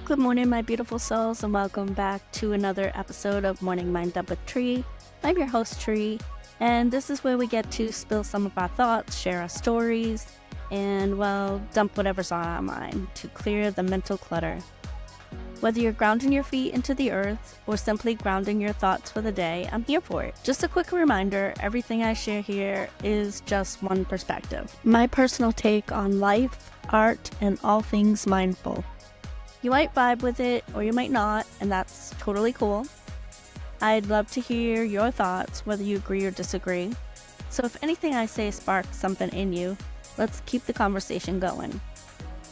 Good morning, my beautiful souls, and welcome back to another episode of Morning Mind Up with Trie. I'm your host, Trie, and this is where we get to spill some of our thoughts, share our stories, and, well, dump whatever's on our mind to clear the mental clutter. Whether you're grounding your feet into the earth or simply grounding your thoughts for the day, I'm here for it. Just a quick reminder, everything I share here is just one perspective. My personal take on life, art, and all things mindful. You might vibe with it or you might not, and that's totally cool. I'd love to hear your thoughts, whether you agree or disagree. So if anything I say sparks something in you, let's keep the conversation going.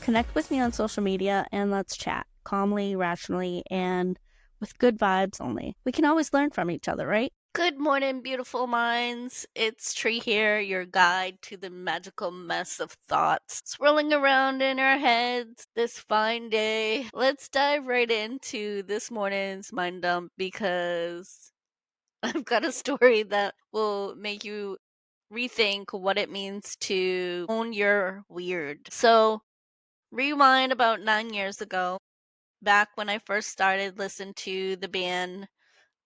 Connect with me on social media and let's chat calmly, rationally, and with good vibes only. We can always learn from each other, right? Good morning, beautiful minds. It's Trie here, your guide to the magical mess of thoughts swirling around in our heads this fine day. Let's dive right into this morning's mind dump because I've got a story that will make you rethink what it means to own your weird. So, rewind about 9 years ago, back when I first started listening to the band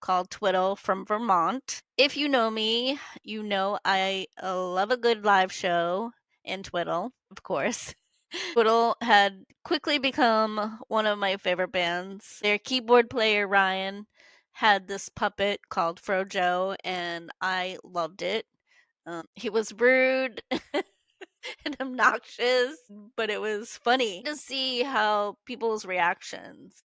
called Twiddle from Vermont. If you know me, you know I love a good live show in Twiddle, of course. Twiddle had quickly become one of my favorite bands. Their keyboard player, Ryan, had this puppet called Frojo, and I loved it. He was rude and obnoxious, but it was funny to see how people's reactions.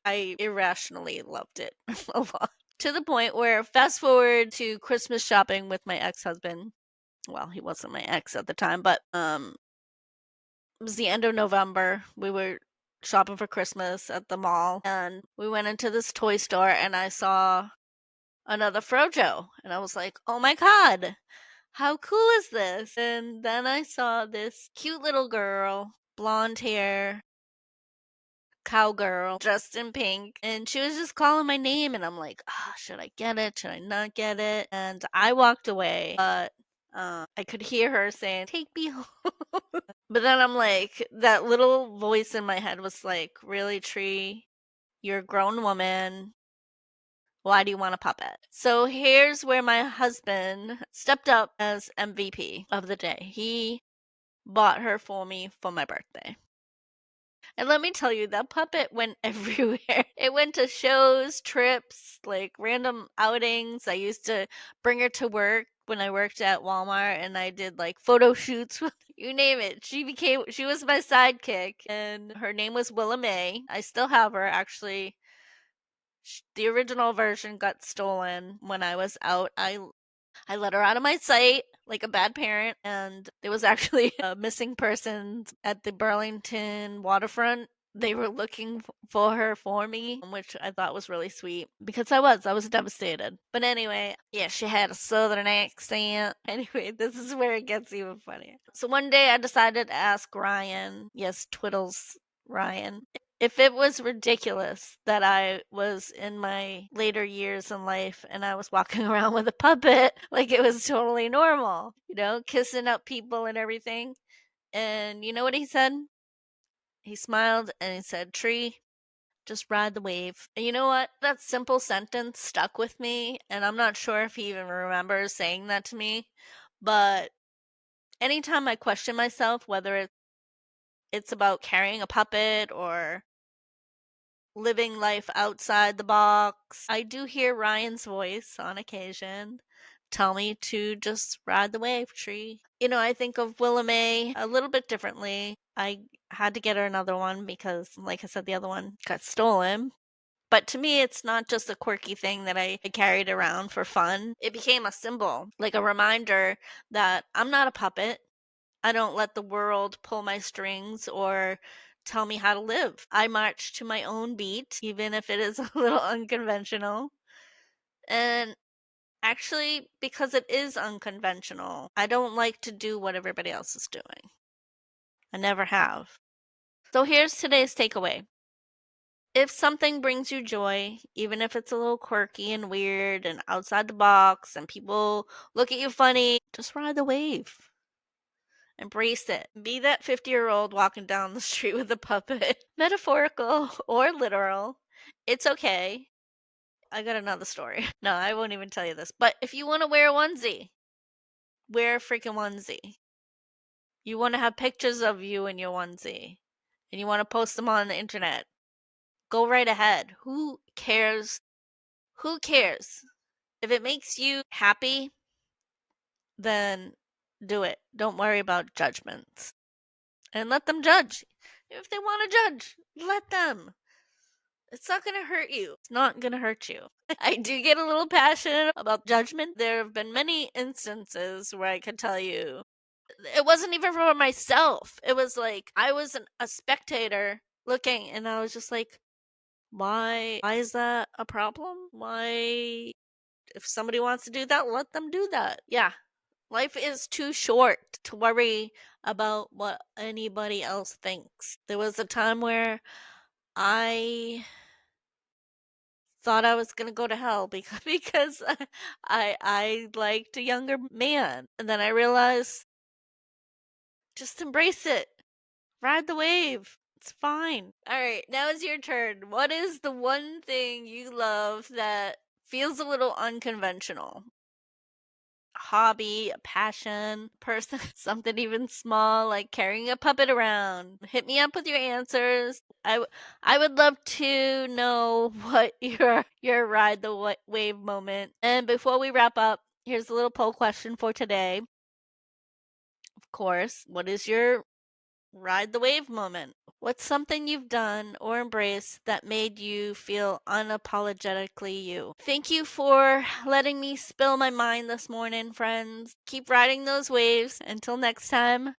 I irrationally loved it a lot. To the point where, fast forward to Christmas shopping with my ex-husband. Well, he wasn't my ex at the time, but it was the end of November. We were shopping for Christmas at the mall, and we went into this toy store, and I saw another Frojo, and I was like, "Oh my god, how cool is this?" And then I saw this cute little girl, blonde hair, cowgirl dressed in pink, and she was just calling my name, and I'm like, should I get it, should I not get it? And I walked away, but I could hear her saying, "Take me home." But then I'm like, that little voice in my head was like, "Really, Tree, you're a grown woman, why do you want a puppet?" So here's where my husband stepped up as MVP of the day. He bought her for me for my birthday. And let me tell you, that puppet went everywhere. It went to shows, trips, like random outings. I used to bring her to work when I worked at Walmart, and I did like photo shoots with you name it. She was my sidekick, and her name was Willa May. I still have her actually. The original version got stolen when I was out. I let her out of my sight like a bad parent, and there was actually a missing person at the Burlington waterfront. They were looking for her for me, which I thought was really sweet because I was devastated. But anyway, yeah, she had a southern accent. Anyway, this is where it gets even funnier. So one day I decided to ask Ryan, yes, Twiddles Ryan, if it was ridiculous that I was in my later years in life and I was walking around with a puppet like it was totally normal, kissing up people and everything. And you know what he said? He smiled and he said, "Tree, just ride the wave." And you know what? That simple sentence stuck with me. And I'm not sure if he even remembers saying that to me. But anytime I question myself, whether it's about carrying a puppet or living life outside the box, I do hear Ryan's voice on occasion tell me to just ride the wave, Tree. I think of Willa May a little bit differently. I had to get her another one because, like I said, the other one got stolen. But to me, it's not just a quirky thing that I carried around for fun. It became a symbol, like a reminder that I'm not a puppet. I don't let the world pull my strings or tell me how to live. I march to my own beat, even if it is a little unconventional. And actually, because it is unconventional, I don't like to do what everybody else is doing. I never have. So here's today's takeaway. If something brings you joy, even if it's a little quirky and weird and outside the box and people look at you funny, just ride the wave. Embrace it. Be that 50-year-old walking down the street with a puppet. Metaphorical or literal. It's okay. I got another story. No, I won't even tell you this. But if you want to wear a onesie, wear a freaking onesie. You want to have pictures of you in your onesie, and you want to post them on the internet. Go right ahead. Who cares? Who cares? If it makes you happy, then do it. Don't worry about judgments. And let them judge. If they want to judge, let them. It's not going to hurt you. It's not going to hurt you. I do get a little passionate about judgment. There have been many instances where I could tell you it wasn't even for myself. It was like I was a spectator looking, and I was just like, why is that a problem? Why, if somebody wants to do that, let them do that. Yeah. Life is too short to worry about what anybody else thinks. There was a time where I thought I was gonna go to hell because I liked a younger man, and then I realized just embrace it, ride the wave. It's fine. All right, now it's your turn. What is the one thing you love that feels a little unconventional? A hobby, a passion, person, something even small like carrying a puppet around. Hit me up with your answers. I would love to know what your ride the wave moment. And before we wrap up, here's a little poll question for today. Of course, what is your ride the wave moment? What's something you've done or embraced that made you feel unapologetically you? Thank you for letting me spill my mind this morning, friends. Keep riding those waves. Until next time,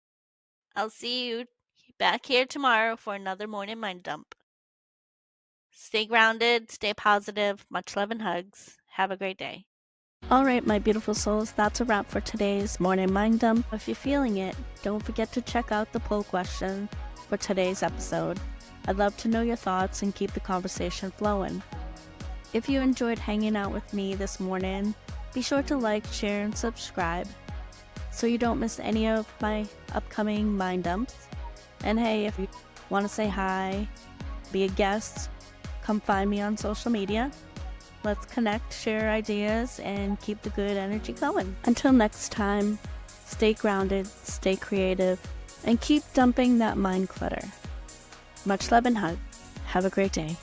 I'll see you back here tomorrow for another morning mind dump. Stay grounded, stay positive. Much love and hugs. Have a great day. All right, my beautiful souls, that's a wrap for today's morning mind dump. If you're feeling it, don't forget to check out the poll question for today's episode. I'd love to know your thoughts and keep the conversation flowing. If you enjoyed hanging out with me this morning, be sure to like, share, and subscribe so you don't miss any of my upcoming mind dumps. And hey, if you want to say hi, be a guest, come find me on social media. Let's connect, share ideas, and keep the good energy going. Until next time, stay grounded, stay creative, and keep dumping that mind clutter. Much love and hug. Have a great day.